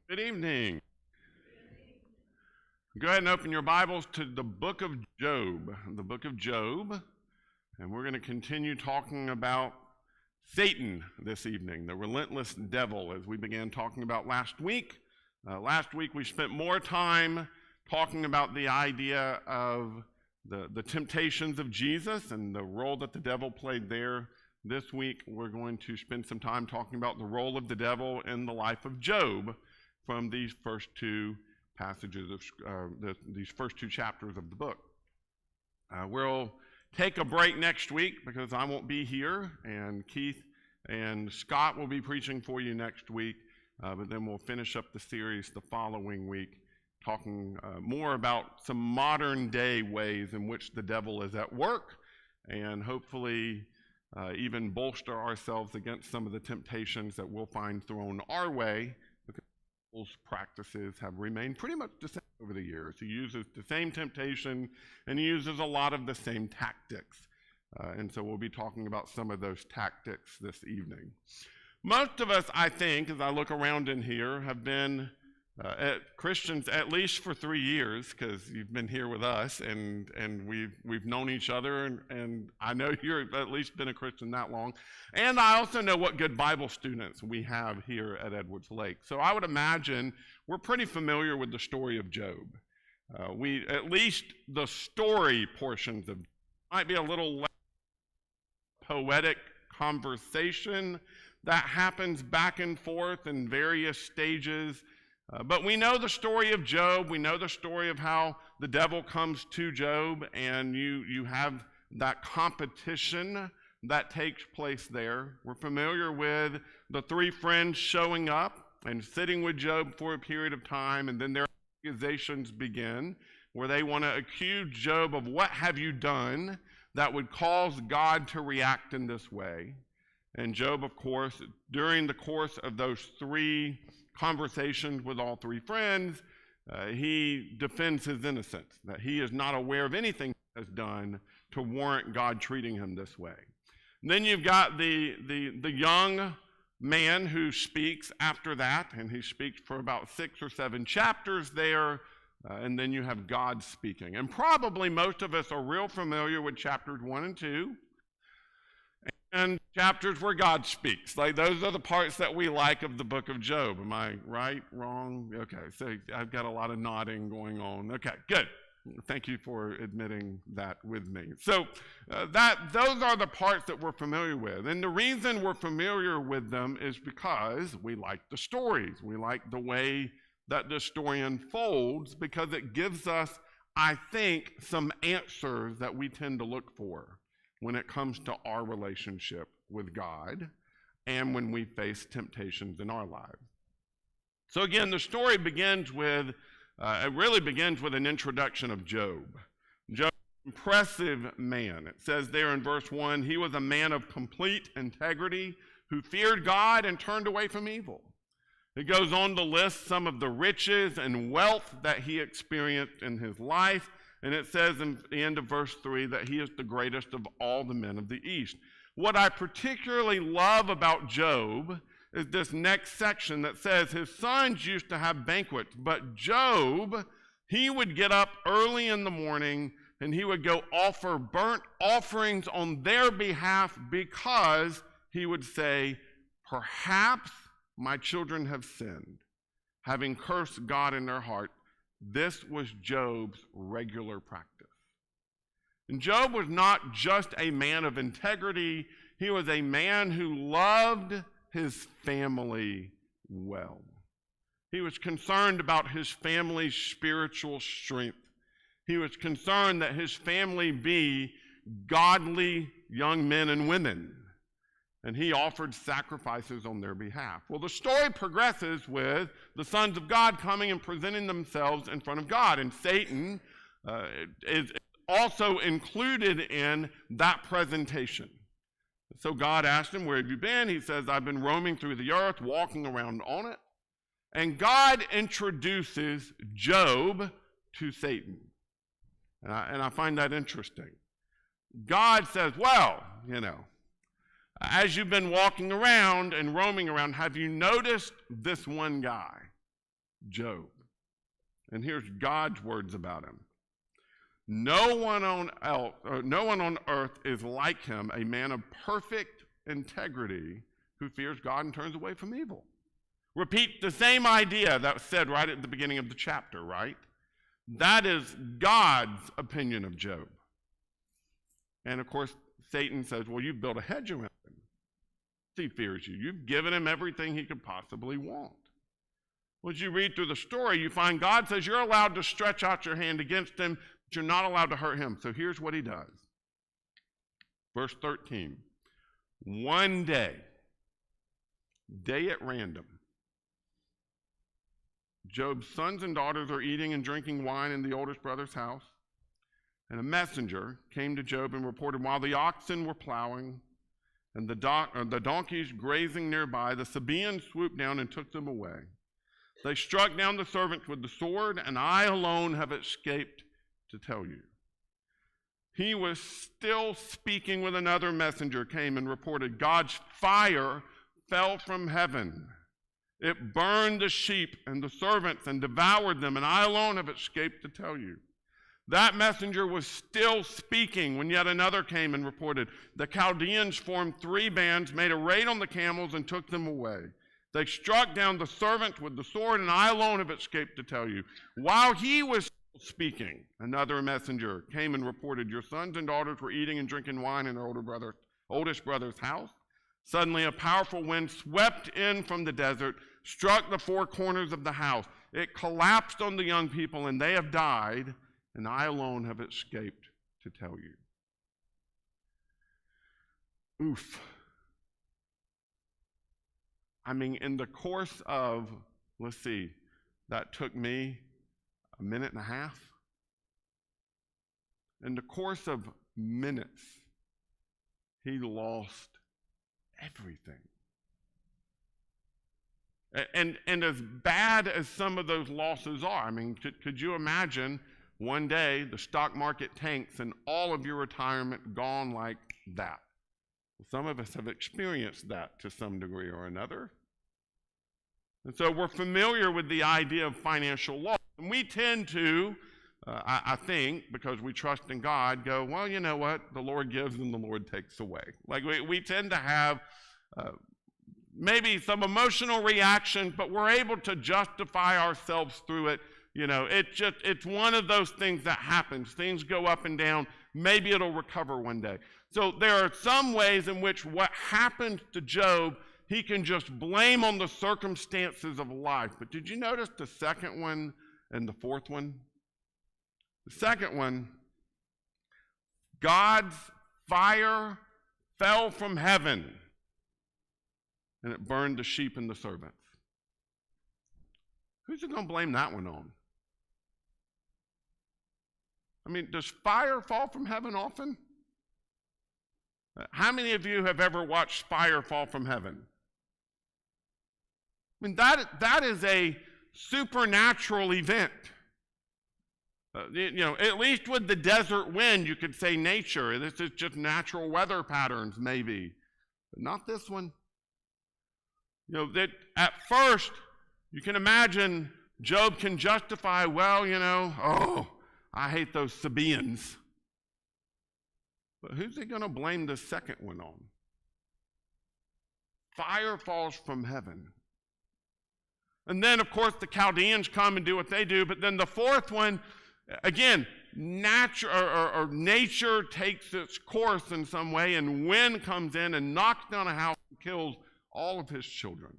Good evening. Go ahead and open your Bibles to the book of Job. The book of Job. And we're going to continue talking about Satan this evening, the relentless devil, as we began talking about last week. Last week we spent more time talking about the idea of the temptations of Jesus and the role that the devil played there. This week we're going to spend some time talking about the role of the devil in the life of Job from these first two passages of these first two chapters of the book. We'll take a break next week because I won't be here, and Keith and Scott will be preaching for you next week, but then we'll finish up the series the following week, talking more about some modern day ways in which the devil is at work, and hopefully even bolster ourselves against some of the temptations that we'll find thrown our way, because devil's practices have remained pretty much the same over the years. He uses the same temptation, and he uses a lot of the same tactics. And so we'll be talking about some of those tactics this evening. Most of us, I think, as I look around in here, have been Christians at least for 3 years, because you've been here with us, and we've known each other, and I know you've at least been a Christian that long. And I also know what good Bible students we have here at Edwards Lake. So I would imagine we're pretty familiar with the story of Job. At least the story portions of might be a little less poetic conversation that happens back and forth in various stages. But we know the story of Job. We know the story of how the devil comes to Job, and you have that competition that takes place there. We're familiar with the three friends showing up and sitting with Job for a period of time, and then their accusations begin, where they want to accuse Job of what have you done that would cause God to react in this way. And Job, of course, during the course of those three conversations with all three friends, he defends his innocence, that he is not aware of anything he has done to warrant God treating him this way. And then you've got the young man who speaks after that, and he speaks for about 6 or 7 chapters there, and then you have God speaking. And probably most of us are real familiar with chapters 1 and 2, and chapters where God speaks. Like, those are the parts that we like of the book of Job. Am I right? Wrong? Okay, so I've got a lot of nodding going on. Okay, good. Thank you for admitting that with me. So those are the parts that we're familiar with. And the reason we're familiar with them is because we like the stories. We like the way that the story unfolds, because it gives us, I think, some answers that we tend to look for when it comes to our relationship with God and when we face temptations in our lives. So again, the story begins with, it really begins with an introduction of Job. Job, impressive man. It says there in verse 1, he was a man of complete integrity who feared God and turned away from evil. It goes on to list some of the riches and wealth that he experienced in his life. And it says in the end of verse 3 that he is the greatest of all the men of the East. What I particularly love about Job is this next section that says his sons used to have banquets, but Job, he would get up early in the morning and he would go offer burnt offerings on their behalf, because he would say, perhaps my children have sinned, having cursed God in their heart. This was Job's regular practice. And Job was not just a man of integrity, he was a man who loved his family well. He was concerned about his family's spiritual strength. He was concerned that his family be godly young men and women, and he offered sacrifices on their behalf. Well, the story progresses with the sons of God coming and presenting themselves in front of God, and Satan is also included in that presentation. So God asked him, where have you been? He says, I've been roaming through the earth, walking around on it. And God introduces Job to Satan. And I find that interesting. God says, well, as you've been walking around and roaming around, have you noticed this one guy? Job. And here's God's words about him. No one on earth is like him, a man of perfect integrity who fears God and turns away from evil. Repeat the same idea that was said right at the beginning of the chapter, right? That is God's opinion of Job. And of course, Satan says, well, you've built a hedge around him. He fears you. You've given him everything he could possibly want. Well, as you read through the story, you find God says you're allowed to stretch out your hand against him, but you're not allowed to hurt him. So here's what he does. Verse 13. One day at random, Job's sons and daughters are eating and drinking wine in the oldest brother's house. And a messenger came to Job and reported, while the oxen were plowing and the donkeys grazing nearby, the Sabaeans swooped down and took them away. They struck down the servants with the sword, and I alone have escaped to tell you. He was still speaking when another messenger came and reported, God's fire fell from heaven. It burned the sheep and the servants and devoured them, and I alone have escaped to tell you. That messenger was still speaking when yet another came and reported, the Chaldeans formed 3 bands, made a raid on the camels, and took them away. They struck down the servants with the sword, and I alone have escaped to tell you. While he was speaking, another messenger came and reported, your sons and daughters were eating and drinking wine in their oldest brother's house. Suddenly a powerful wind swept in from the desert, struck the 4 corners of the house. It collapsed on the young people, and they have died, and I alone have escaped to tell you. Oof. I mean, in the course of, let's see, that took me a minute and a half. In the course of minutes, he lost everything. And as bad as some of those losses are, I mean, could you imagine one day the stock market tanks and all of your retirement gone like that? Well, some of us have experienced that to some degree or another. And so we're familiar with the idea of financial loss. And we tend to, I think, because we trust in God, go, well, you know what? The Lord gives and the Lord takes away. Like we tend to have maybe some emotional reaction, but we're able to justify ourselves through it. You know, it's one of those things that happens. Things go up and down. Maybe it'll recover one day. So there are some ways in which what happened to Job, he can just blame on the circumstances of life. But did you notice the second one and the fourth one? The second one, God's fire fell from heaven, and it burned the sheep and the servants. Who's it going to blame that one on? I mean, does fire fall from heaven often? How many of you have ever watched fire fall from heaven? I mean, that is a supernatural event. You know, at least with the desert wind, you could say nature. This is just natural weather patterns, maybe. But not this one. You know, that at first, you can imagine Job can justify, well, you know, oh, I hate those Sabaeans. But who's he going to blame the second one on? Fire falls from heaven. And then, of course, the Chaldeans come and do what they do. But then the fourth one, again, nature takes its course in some way, and wind comes in and knocks down a house and kills all of his children.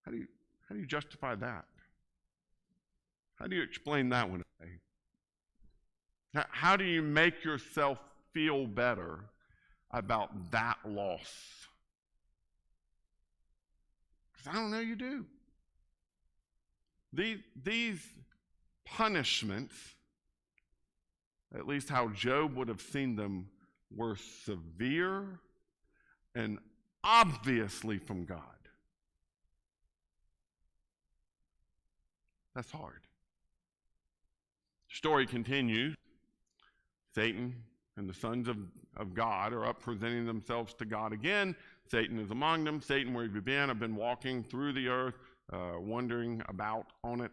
How do you justify that? How do you explain that one away? How do you make yourself feel better about that loss? Because I don't know you do. These punishments, at least how Job would have seen them, were severe and obviously from God. That's hard. The story continues. Satan and the sons of God are up presenting themselves to God again. Satan is among them. Satan, where have you been? I've been walking through the earth, wondering about on it.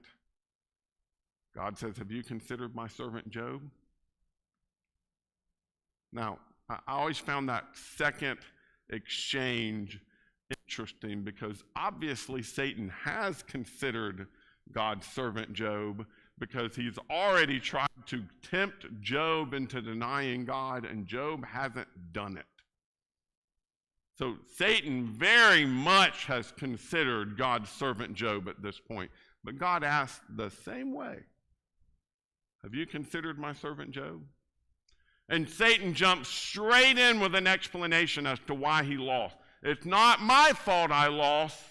God says, have you considered my servant Job? Now, I always found that second exchange interesting because obviously Satan has considered God's servant Job because he's already tried to tempt Job into denying God, and Job hasn't done it. So Satan very much has considered God's servant Job at this point. But God asked the same way, have you considered my servant Job? And Satan jumps straight in with an explanation as to why he lost. It's not my fault I lost.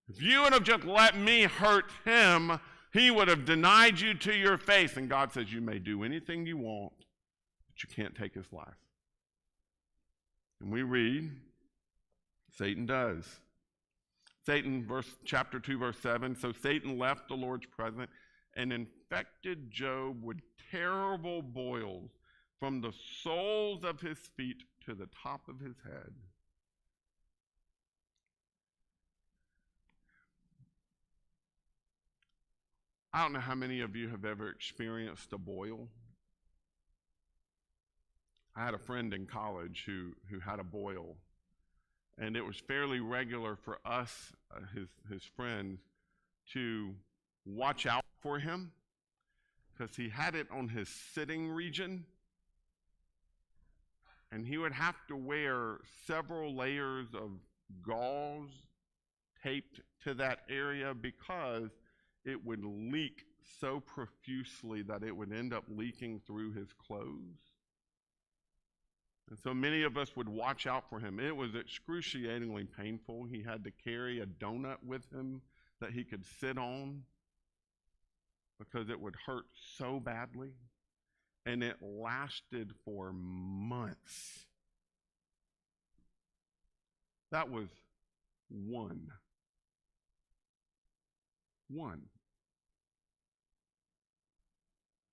If you would have just let me hurt him, he would have denied you to your face. And God says, you may do anything you want, but you can't take his life. And we read, Satan does. Satan, chapter 2, verse 7, so Satan left the Lord's presence and infected Job with terrible boils from the soles of his feet to the top of his head. I don't know how many of you have ever experienced a boil. I had a friend in college who had a boil, and it was fairly regular for us, his friends, to watch out for him because he had it on his sitting region, and he would have to wear several layers of gauze taped to that area because it would leak so profusely that it would end up leaking through his clothes. And so many of us would watch out for him. It was excruciatingly painful. He had to carry a donut with him that he could sit on because it would hurt so badly. And it lasted for months. That was one.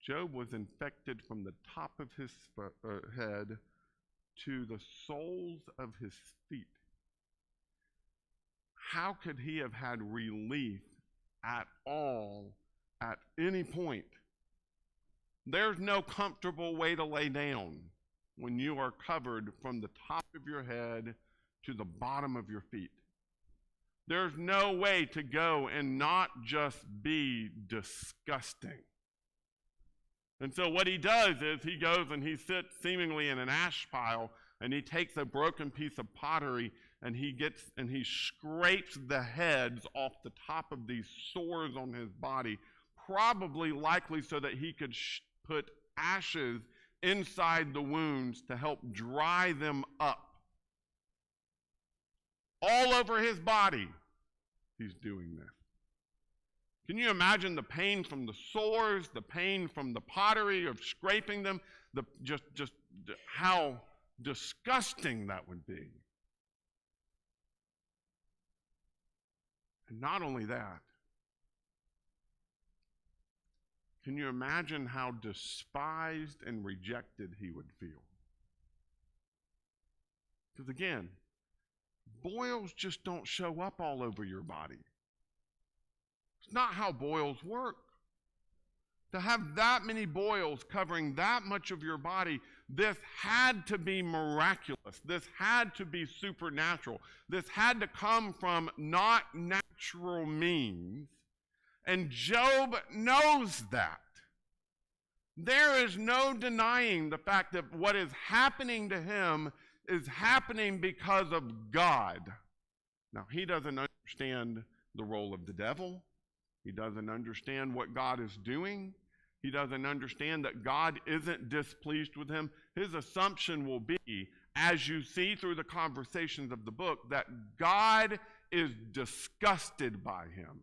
Job was infected from the top of his head to the soles of his feet. How could he have had relief at all at any point? There's no comfortable way to lay down when you are covered from the top of your head to the bottom of your feet. There's no way to go and not just be disgusting. And so what he does is he goes and he sits seemingly in an ash pile, and he takes a broken piece of pottery and he scrapes the heads off the top of these sores on his body, probably likely so that he could put ashes inside the wounds to help dry them up. All over his body, he's doing this. Can you imagine the pain from the sores, the pain from the pottery of scraping them, just how disgusting that would be? And not only that, can you imagine how despised and rejected he would feel? Because again, boils just don't show up all over your body. It's not how boils work. To have that many boils covering that much of your body, this had to be miraculous. This had to be supernatural. This had to come from not natural means. And Job knows that. There is no denying the fact that what is happening to him is happening because of God. Now, he doesn't understand the role of the devil. He doesn't understand what God is doing. He doesn't understand that God isn't displeased with him. His assumption will be, as you see through the conversations of the book, that God is disgusted by him.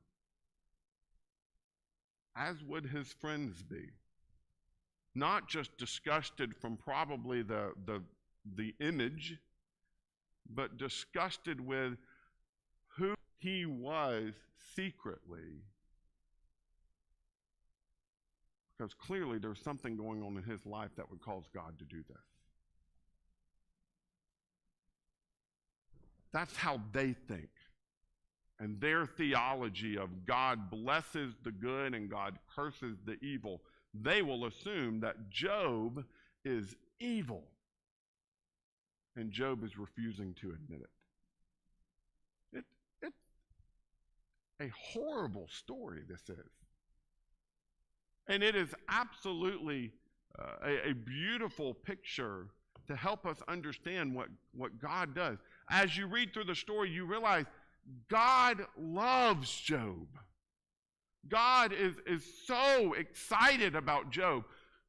As would his friends be. Not just disgusted from probably the image, but disgusted with who he was secretly. Because clearly there's something going on in his life that would cause God to do this. That's how they think. and their theology of God blesses the good and God curses the evil, they will assume that Job is evil. And Job is refusing to admit it. It's a horrible story, this is. And it is absolutely a beautiful picture to help us understand what God does. As you read through the story, you realize God loves Job. God is so excited about Job.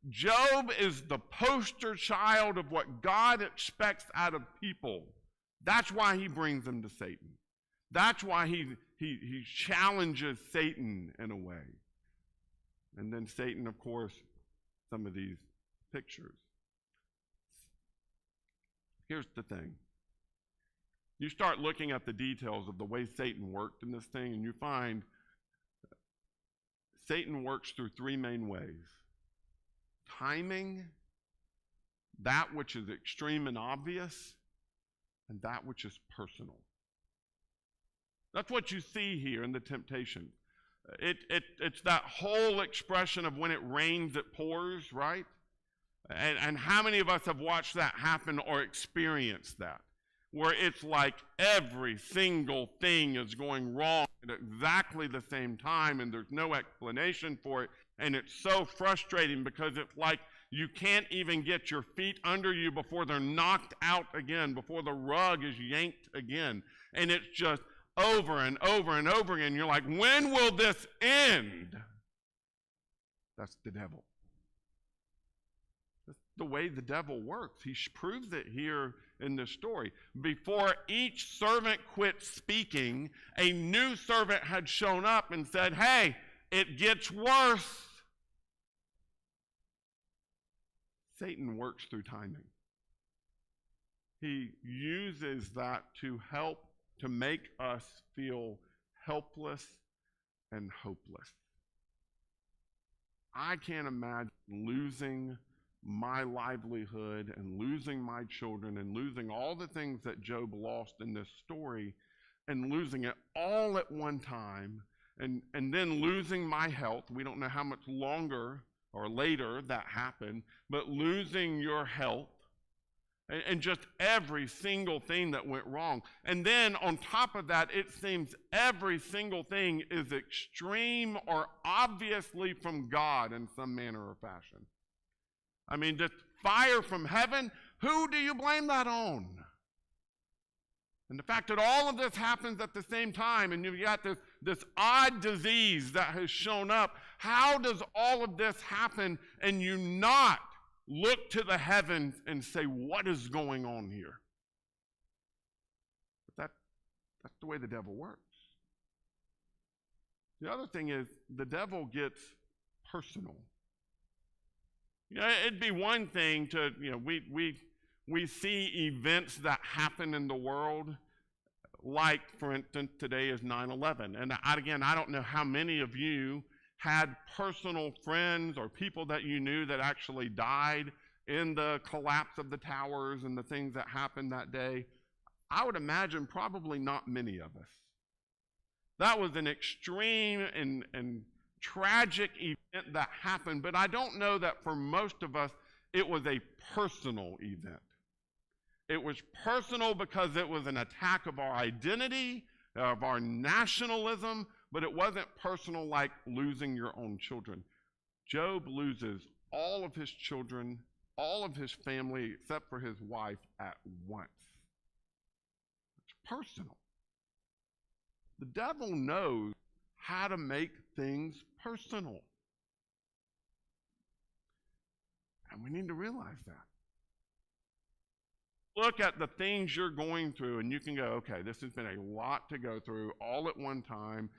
Job is the poster child of what God expects out of people. That's why he brings them to Satan. That's why he challenges Satan in a way. And then Satan, of course, some of these pictures. Here's the thing. You start looking at the details of the way Satan worked in this thing, and you find Satan works through three main ways. Timing, that which is extreme and obvious, and that which is personal. That's what you see here in the temptation. It's that whole expression of when it rains, it pours, right? And how many of us have watched that happen or experienced that? Where it's like every single thing is going wrong at exactly the same time, and there's no explanation for it, and it's so frustrating because it's like you can't even get your feet under you before they're knocked out again, before the rug is yanked again, and it's just over and over and over again. You're like, when will this end? That's the devil. That's the way the devil works. He proves it here in this story. Before each servant quit speaking, a new servant had shown up and said, hey, it gets worse. Satan works through timing. He uses that to help to make us feel helpless and hopeless. I can't imagine losing my livelihood and losing my children and losing all the things that Job lost in this story and losing it all at one time and then losing my health. We don't know how much longer or later that happened, but losing your health and just every single thing that went wrong. And then on top of that, it seems every single thing is extreme or obviously from God in some manner or fashion. I mean, just fire from heaven, who do you blame that on? And the fact that all of this happens at the same time, and you've got this odd disease that has shown up, how does all of this happen and you not look to the heavens and say, what is going on here? But that's the way the devil works. The other thing is the devil gets personal. You know, it'd be one thing to, we see events that happen in the world, like, for instance, today is 9/11. And again, I don't know how many of you had personal friends or people that you knew that actually died in the collapse of the towers and the things that happened that day. I would imagine probably not many of us. That was an extreme and tragic event that happened, but I don't know that for most of us it was a personal event. It was personal because it was an attack of our identity, of our nationalism, but it wasn't personal like losing your own children. Job loses all of his children, all of his family, except for his wife at once. It's personal. The devil knows how to make things personal. And we need to realize that. Look at the things you're going through and you can go, okay, this has been a lot to go through all at one time.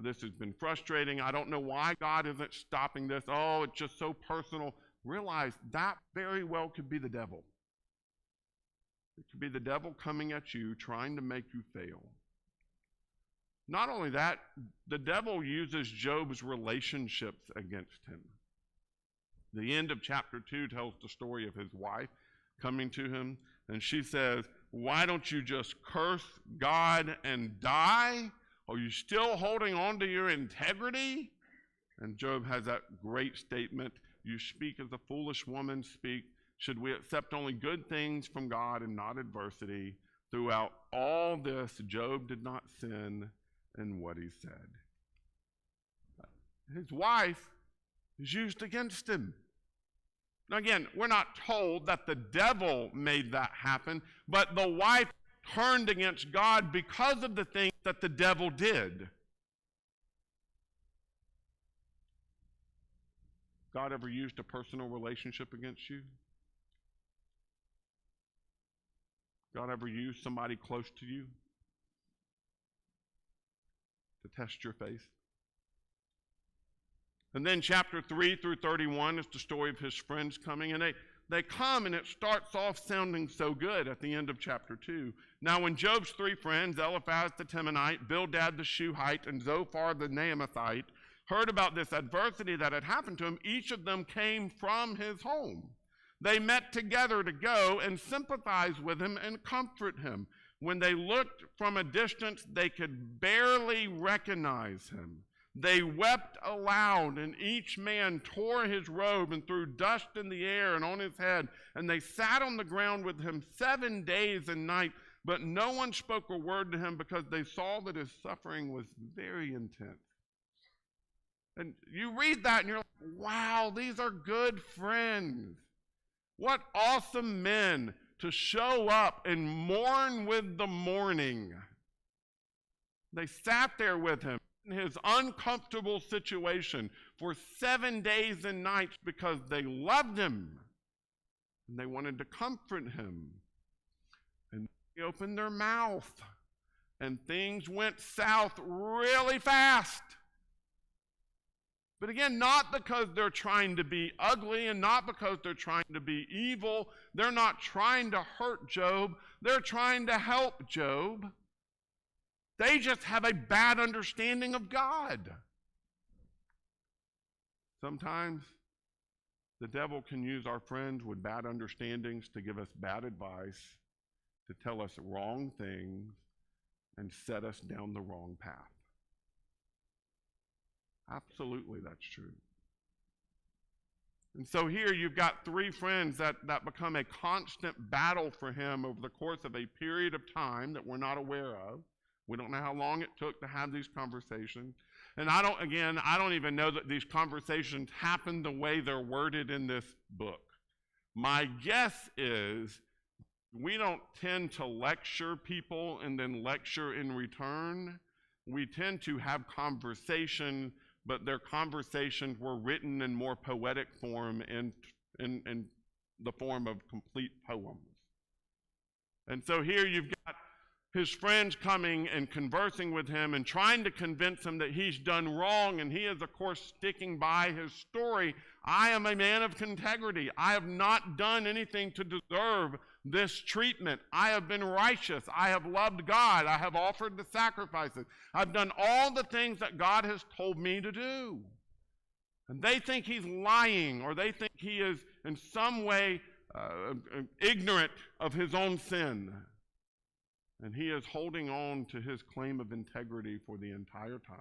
This has been frustrating. I don't know why God isn't stopping this. Oh, it's just so personal. Realize that very well could be the devil. It could be the devil coming at you, trying to make you fail. Not only that, the devil uses Job's relationships against him. The end of chapter 2 tells the story of his wife coming to him, and she says, why don't you just curse God and die? Are you still holding on to your integrity? And Job has that great statement, you speak as a foolish woman speak. Should we accept only good things from God and not adversity? Throughout all this, Job did not sin in what he said. His wife is used against him. Now again, we're not told that the devil made that happen, but the wife turned against God because of the things that the devil did. God ever used a personal relationship against you? God ever used somebody close to you to test your faith? And then chapter 3 through 31 is the story of his friends coming, and they come, and it starts off sounding so good at the end of chapter 2. Now when Job's three friends, Eliphaz the Temanite, Bildad the Shuhite, and Zophar the Naamathite, heard about this adversity that had happened to him, each of them came from his home. They met together to go and sympathize with him and comfort him. When they looked from a distance, they could barely recognize him. They wept aloud, and each man tore his robe and threw dust in the air and on his head. And they sat on the ground with him 7 days and nights, but no one spoke a word to him because they saw that his suffering was very intense. And you read that and you're like, wow, these are good friends. What awesome men to show up and mourn with the mourning. They sat there with him in his uncomfortable situation for 7 days and nights because they loved him and they wanted to comfort him. And they opened their mouth and things went south really fast. But again, not because they're trying to be ugly and not because they're trying to be evil. They're not trying to hurt Job. They're trying to help Job. They just have a bad understanding of God. Sometimes the devil can use our friends with bad understandings to give us bad advice, to tell us wrong things, and set us down the wrong path. Absolutely, that's true. And so here you've got three friends that become a constant battle for him over the course of a period of time that we're not aware of. We don't know how long it took to have these conversations. And I don't even know that these conversations happened the way they're worded in this book. My guess is we don't tend to lecture people and then lecture in return. We tend to have conversation, but their conversations were written in more poetic form in the form of complete poems. And so here you've got his friends coming and conversing with him and trying to convince him that he's done wrong, and he is, of course, sticking by his story. I am a man of integrity. I have not done anything to deserve this treatment. I have been righteous. I have loved God. I have offered the sacrifices. I've done all the things that God has told me to do. And they think he's lying, or they think he is in some way ignorant of his own sin. And he is holding on to his claim of integrity for the entire time.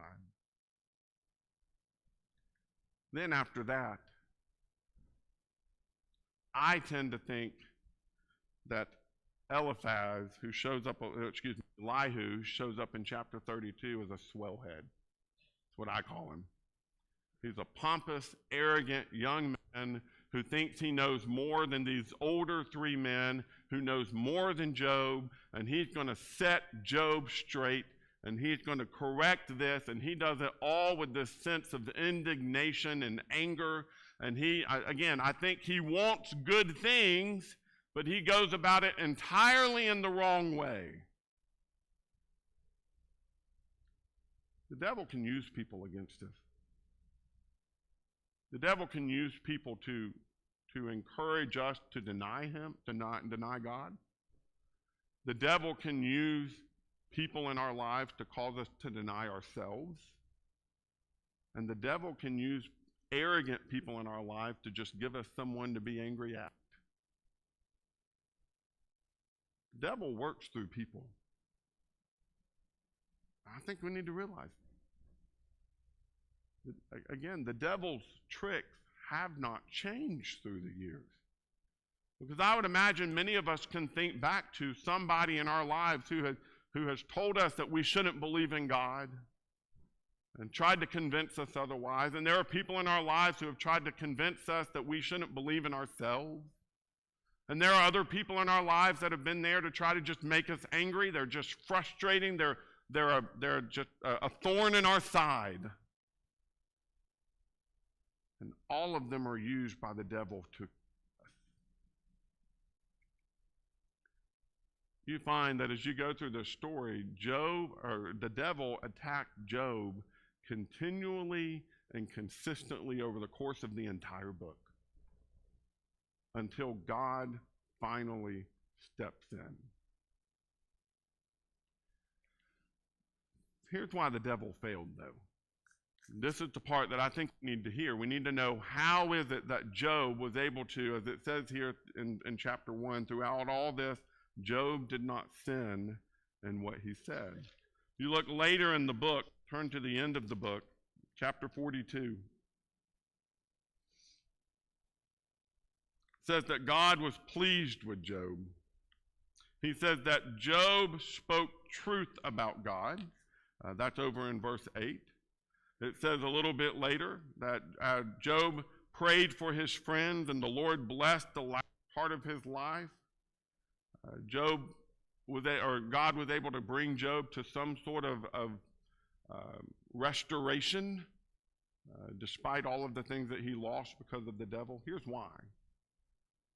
Then after that, I tend to think that Elihu, who shows up in chapter 32 as a swellhead. That's what I call him. He's a pompous, arrogant young man who thinks he knows more than these older three men, who knows more than Job, and he's going to set Job straight, and he's going to correct this, and he does it all with this sense of indignation and anger. And I think he wants good things, but he goes about it entirely in the wrong way. The devil can use people against us. The devil can use people to encourage us to deny him, deny God. The devil can use people in our lives to cause us to deny ourselves. And the devil can use arrogant people in our life to just give us someone to be angry at. The devil works through people. I think we need to realize, that, again, the devil's tricks have not changed through the years. Because I would imagine many of us can think back to somebody in our lives who has told us that we shouldn't believe in God and tried to convince us otherwise. And there are people in our lives who have tried to convince us that we shouldn't believe in ourselves. And there are other people in our lives that have been there to try to just make us angry. They're just frustrating. They're just a thorn in our side. And all of them are used by the devil to you find that as you go through the story, the devil attacked Job continually and consistently over the course of the entire book until God finally steps in. Here's why the devil failed, though. This is the part that I think we need to hear. We need to know, how is it that Job was able to, as it says here in chapter 1, throughout all this, Job did not sin in what he said. You look later in the book, turn to the end of the book, chapter 42. It says that God was pleased with Job. He says that Job spoke truth about God. That's over in verse 8. It says a little bit later that Job prayed for his friends and the Lord blessed the last part of his life. God was able to bring Job to some sort of restoration, despite all of the things that he lost because of the devil. Here's why.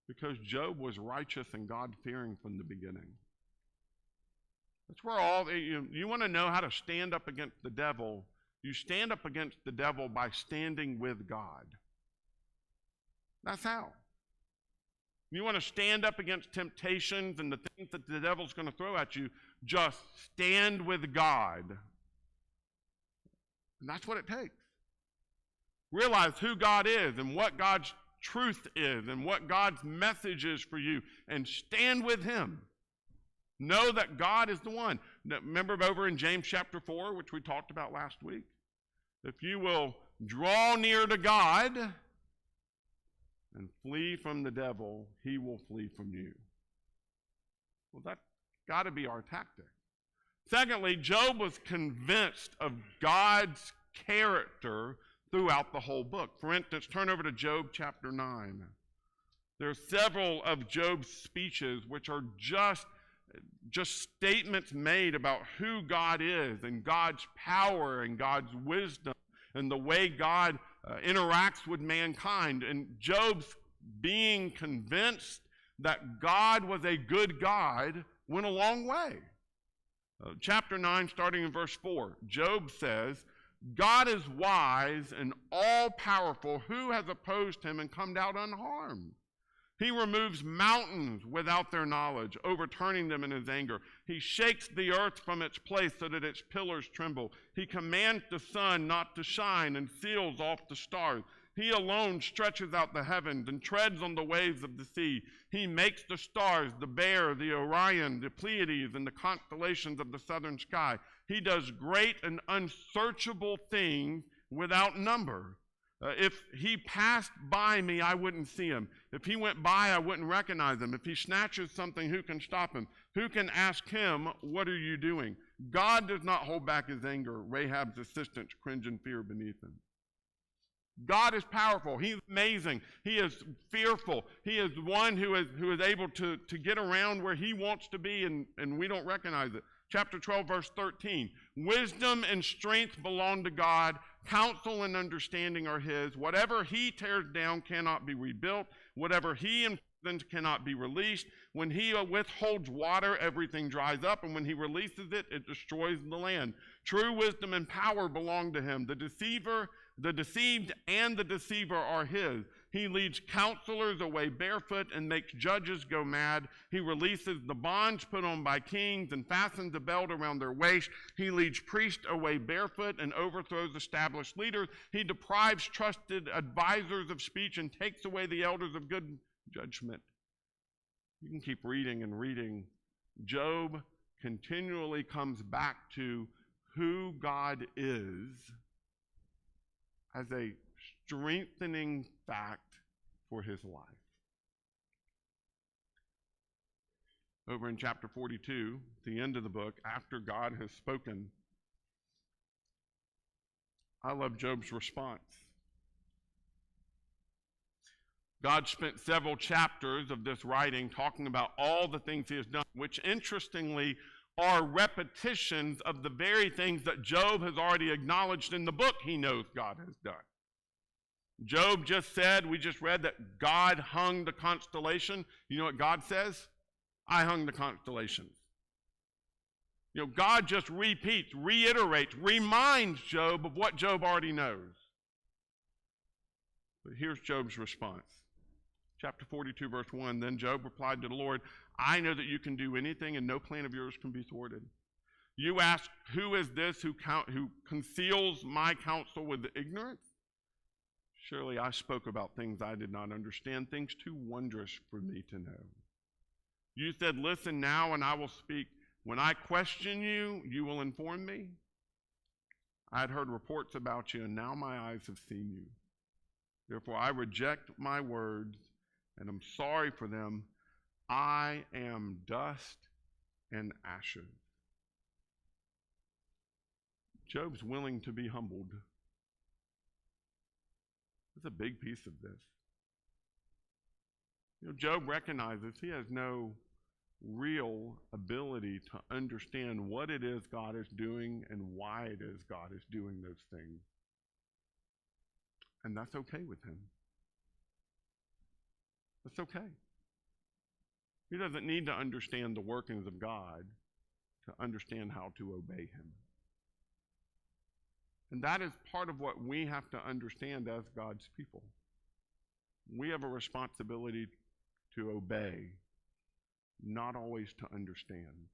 Because Job was righteous and God-fearing from the beginning. That's where you want to know how to stand up against the devil. You stand up against the devil by standing with God. That's how. You want to stand up against temptations and the things that the devil's going to throw at you, just stand with God. And that's what it takes. Realize who God is and what God's truth is and what God's message is for you, and stand with him. Know that God is the one. Now, remember over in James chapter 4, which we talked about last week? If you will draw near to God and flee from the devil, he will flee from you. Well, that's got to be our tactic. Secondly, Job was convinced of God's character throughout the whole book. For instance, turn over to Job chapter 9. There are several of Job's speeches which are just statements made about who God is and God's power and God's wisdom and the way God interacts with mankind. And Job's being convinced that God was a good God went a long way. Chapter 9, starting in verse 4, Job says, God is wise and all-powerful. Who has opposed him and come out unharmed? He removes mountains without their knowledge, overturning them in his anger. He shakes the earth from its place so that its pillars tremble. He commands the sun not to shine and seals off the stars. He alone stretches out the heavens and treads on the waves of the sea. He makes the stars, the Bear, the Orion, the Pleiades, and the constellations of the southern sky. He does great and unsearchable things without number. If he passed by me, I wouldn't see him. If he went by, I wouldn't recognize him. If he snatches something, who can stop him? Who can ask him, what are you doing? God does not hold back his anger. Rahab's assistants cringe in fear beneath him. God is powerful. He's amazing. He is fearful. He is one who is able to get around where he wants to be, and we don't recognize it. Chapter 12, verse 13. Wisdom and strength belong to God. Counsel and understanding are his. Whatever he tears down cannot be rebuilt. Whatever he imprisons cannot be released. When he withholds water, everything dries up. And when he releases it, it destroys the land. True wisdom and power belong to him. The deceived and the deceiver are his. He leads counselors away barefoot and makes judges go mad. He releases the bonds put on by kings and fastens a belt around their waist. He leads priests away barefoot and overthrows established leaders. He deprives trusted advisors of speech and takes away the elders of good judgment. You can keep reading and reading. Job continually comes back to who God is as a strengthening fact for his life. Over in chapter 42, the end of the book, after God has spoken, I love Job's response. God spent several chapters of this writing talking about all the things he has done, which interestingly are repetitions of the very things that Job has already acknowledged in the book he knows God has done. Job just said, we just read that God hung the constellation. You know what God says? I hung the constellations. You know, God just repeats, reiterates, reminds Job of what Job already knows. But here's Job's response. Chapter 42, verse 1, then Job replied to the Lord, I know that you can do anything and no plan of yours can be thwarted. You ask, who is this who conceals my counsel with ignorance? Surely I spoke about things I did not understand, things too wondrous for me to know. You said, listen now and I will speak. When I question you, you will inform me. I had heard reports about you and now my eyes have seen you. Therefore I reject my words and am sorry for them. I am dust and ashes. Job's willing to be humbled. That's a big piece of this. You know, Job recognizes he has no real ability to understand what it is God is doing and why it is God is doing those things. And that's okay with him. That's okay. He doesn't need to understand the workings of God to understand how to obey him. And that is part of what we have to understand as God's people. We have a responsibility to obey, not always to understand.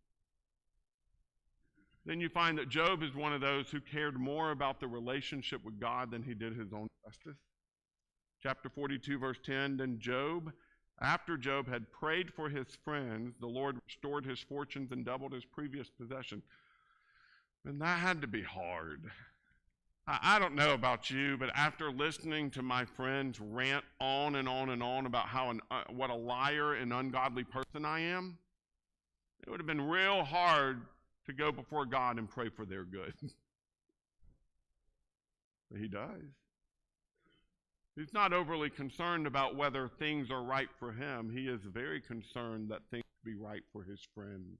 Then you find that Job is one of those who cared more about the relationship with God than he did his own justice. Chapter 42, verse 10, then Job, after Job had prayed for his friends, the Lord restored his fortunes and doubled his previous possession. And that had to be hard. I don't know about you, but after listening to my friends rant on and on and on about how what a liar and ungodly person I am, it would have been real hard to go before God and pray for their good. But he does. He's not overly concerned about whether things are right for him. He is very concerned that things be right for his friends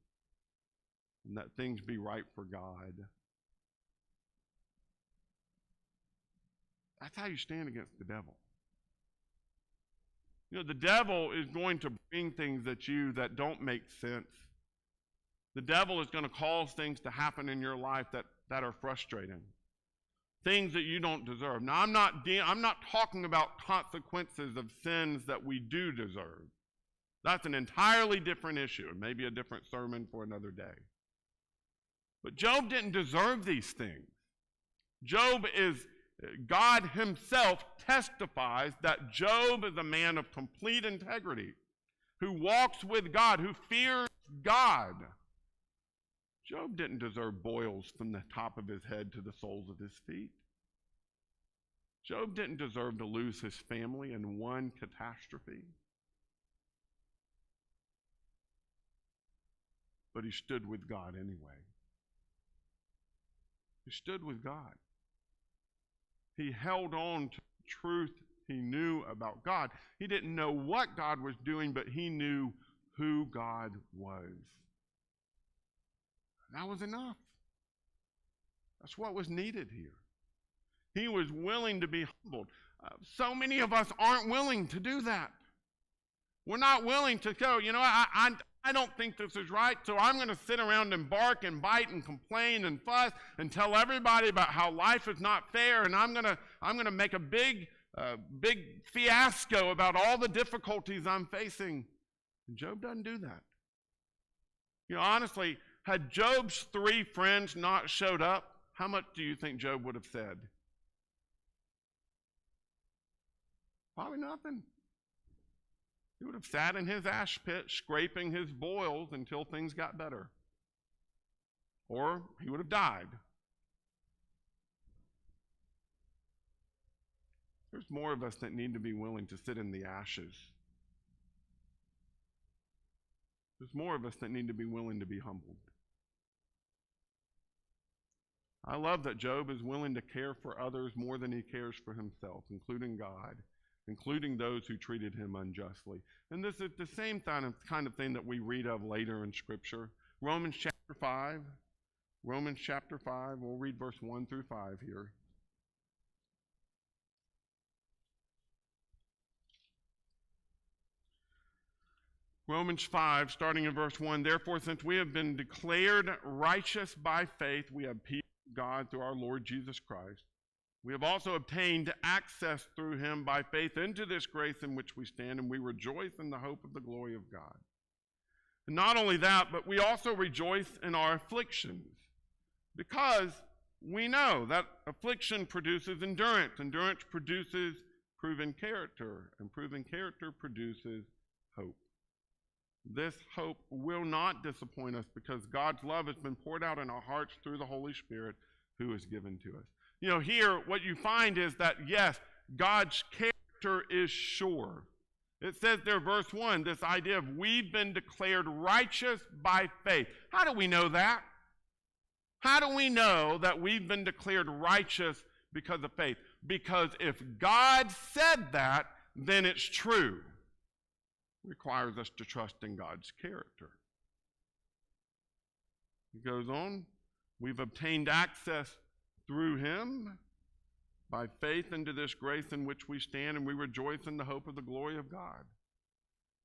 and that things be right for God. That's how you stand against the devil. You know, the devil is going to bring things at you that don't make sense. The devil is going to cause things to happen in your life that are frustrating. Things that you don't deserve. Now, I'm not talking about consequences of sins that we do deserve. That's an entirely different issue, and maybe a different sermon for another day. But Job didn't deserve these things. God himself testifies that Job is a man of complete integrity, who walks with God, who fears God. Job didn't deserve boils from the top of his head to the soles of his feet. Job didn't deserve to lose his family in one catastrophe. But he stood with God anyway. He stood with God. He held on to the truth he knew about God. He didn't know what God was doing, but he knew who God was. That was enough. That's what was needed here. He was willing to be humbled. So many of us aren't willing to do that. We're not willing to go, I don't think this is right, so I'm going to sit around and bark and bite and complain and fuss and tell everybody about how life is not fair, and I'm going to make a big fiasco about all the difficulties I'm facing. And Job doesn't do that. Honestly, had Job's 3 friends not showed up, how much do you think Job would have said? Probably nothing. He would have sat in his ash pit, scraping his boils until things got better. Or he would have died. There's more of us that need to be willing to sit in the ashes. There's more of us that need to be willing to be humbled. I love that Job is willing to care for others more than he cares for himself, including God, including those who treated him unjustly. And this is the same kind of thing that we read of later in Scripture. Romans chapter 5. Romans chapter 5. We'll read verse 1 through 5 here. Romans 5, starting in verse 1, therefore, since we have been declared righteous by faith, we have peace with God through our Lord Jesus Christ. We have also obtained access through him by faith into this grace in which we stand, and we rejoice in the hope of the glory of God. And not only that, but we also rejoice in our afflictions, because we know that affliction produces endurance. Endurance produces proven character, and proven character produces hope. This hope will not disappoint us because God's love has been poured out in our hearts through the Holy Spirit who is given to us. You know, here what you find is that, yes, God's character is sure. It says there, verse 1, this idea of we've been declared righteous by faith. How do we know that? How do we know that we've been declared righteous because of faith? Because if God said that, then it's true. Requires us to trust in God's character. He goes on, we've obtained access through him by faith into this grace in which we stand, and we rejoice in the hope of the glory of God.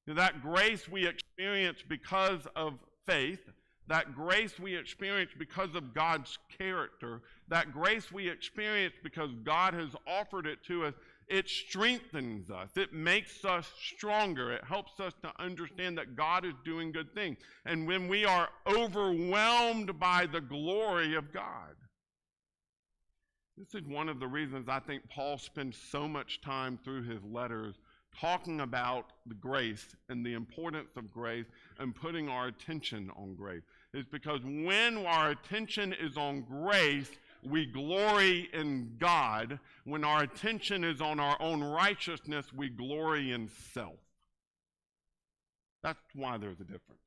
Now, that grace we experience because of faith, that grace we experience because of God's character, that grace we experience because God has offered it to us, it strengthens us. It makes us stronger. It helps us to understand that God is doing good things. And when we are overwhelmed by the glory of God, this is one of the reasons I think Paul spends so much time through his letters talking about the grace and the importance of grace and putting our attention on grace. It's because when our attention is on grace, we glory in God. When our attention is on our own righteousness, we glory in self. That's why there's a difference.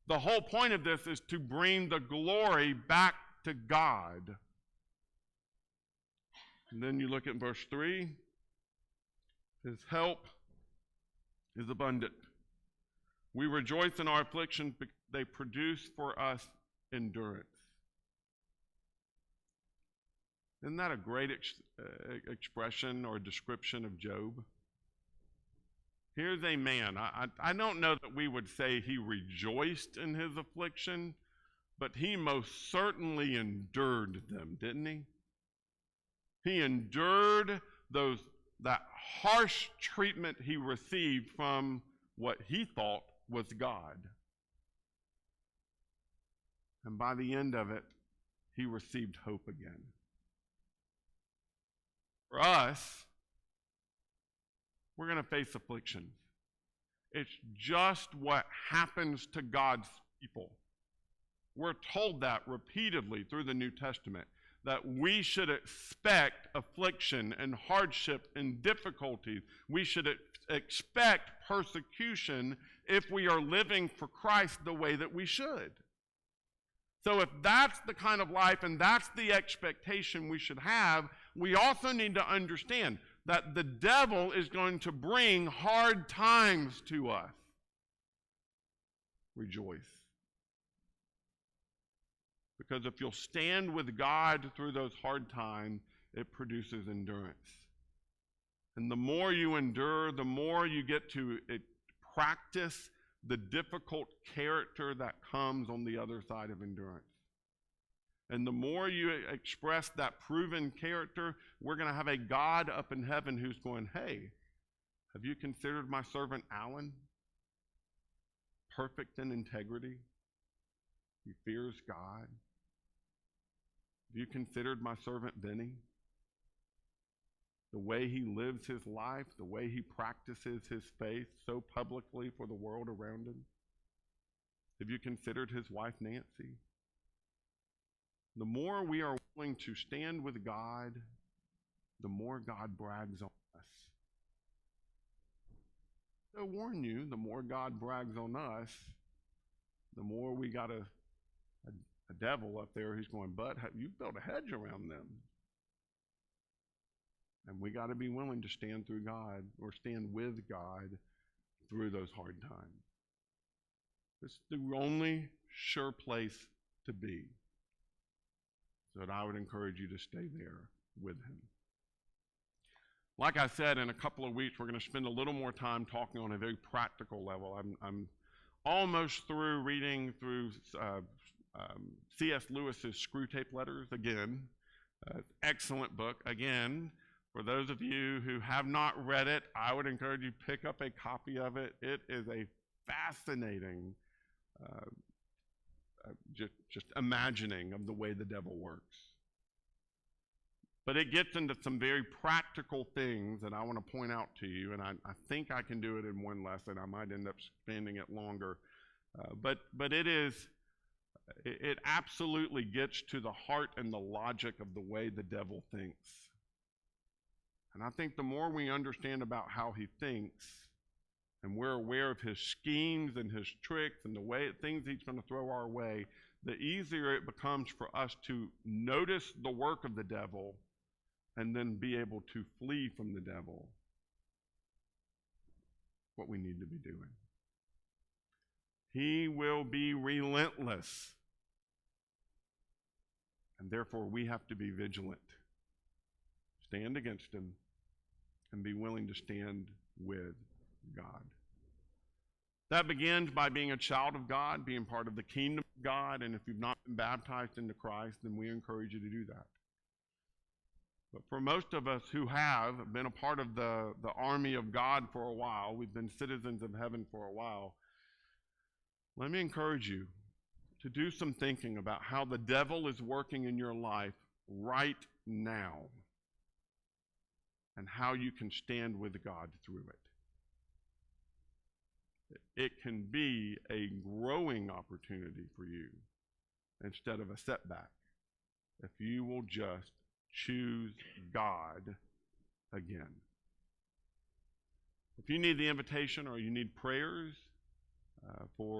The whole point of this is to bring the glory back to God. And then you look at verse 3. His help is abundant. We rejoice in our afflictions because they produce for us endurance. Isn't that a great expression or description of Job? Here's a man. I don't know that we would say he rejoiced in his affliction, but he most certainly endured them, didn't he? He endured that harsh treatment he received from what he thought was God. And by the end of it, he received hope again. For us, we're going to face afflictions. It's just what happens to God's people. We're told that repeatedly through the New Testament, that we should expect affliction and hardship and difficulties. We should expect persecution if we are living for Christ the way that we should. So if that's the kind of life and that's the expectation we should have, we also need to understand that the devil is going to bring hard times to us. Rejoice. Because if you'll stand with God through those hard times, it produces endurance. And the more you endure, the more you get to practice the difficult character that comes on the other side of endurance. And the more you express that proven character, we're going to have a God up in heaven who's going, hey, have you considered my servant Alan? Perfect in integrity. He fears God. Have you considered my servant Vinny? The way he lives his life, the way he practices his faith so publicly for the world around him? Have you considered his wife? The more we are willing to stand with God the more God brags on us. I warn you, the more God brags on us, the more we got a devil up there who's going, but you've built a hedge around them. And we got to be willing to stand through God or stand with God through those hard times. It's the only sure place to be. So that I would encourage you to stay there with him. Like I said, in a couple of weeks, we're going to spend a little more time talking on a very practical level. I'm almost through reading through C.S. Lewis's Screwtape Letters again. Excellent book. Again, for those of you who have not read it, I would encourage you to pick up a copy of it. It is a fascinating just imagining of the way the devil works. But it gets into some very practical things that I want to point out to you, and I think I can do it in one lesson. I might end up spending it longer. But it absolutely gets to the heart and the logic of the way the devil thinks. And I think the more we understand about how he thinks, and we're aware of his schemes and his tricks and the way things he's going to throw our way, the easier it becomes for us to notice the work of the devil and then be able to flee from the devil. What we need to be doing. He will be relentless. And therefore we have to be vigilant. Stand against him and be willing to stand with God. That begins by being a child of God, being part of the kingdom of God, and if you've not been baptized into Christ, then we encourage you to do that. But for most of us who have been a part of the army of God for a while, we've been citizens of heaven for a while, let me encourage you to do some thinking about how the devil is working in your life right now and how you can stand with God through it. It can be a growing opportunity for you instead of a setback if you will just choose God again. If you need the invitation or you need prayers for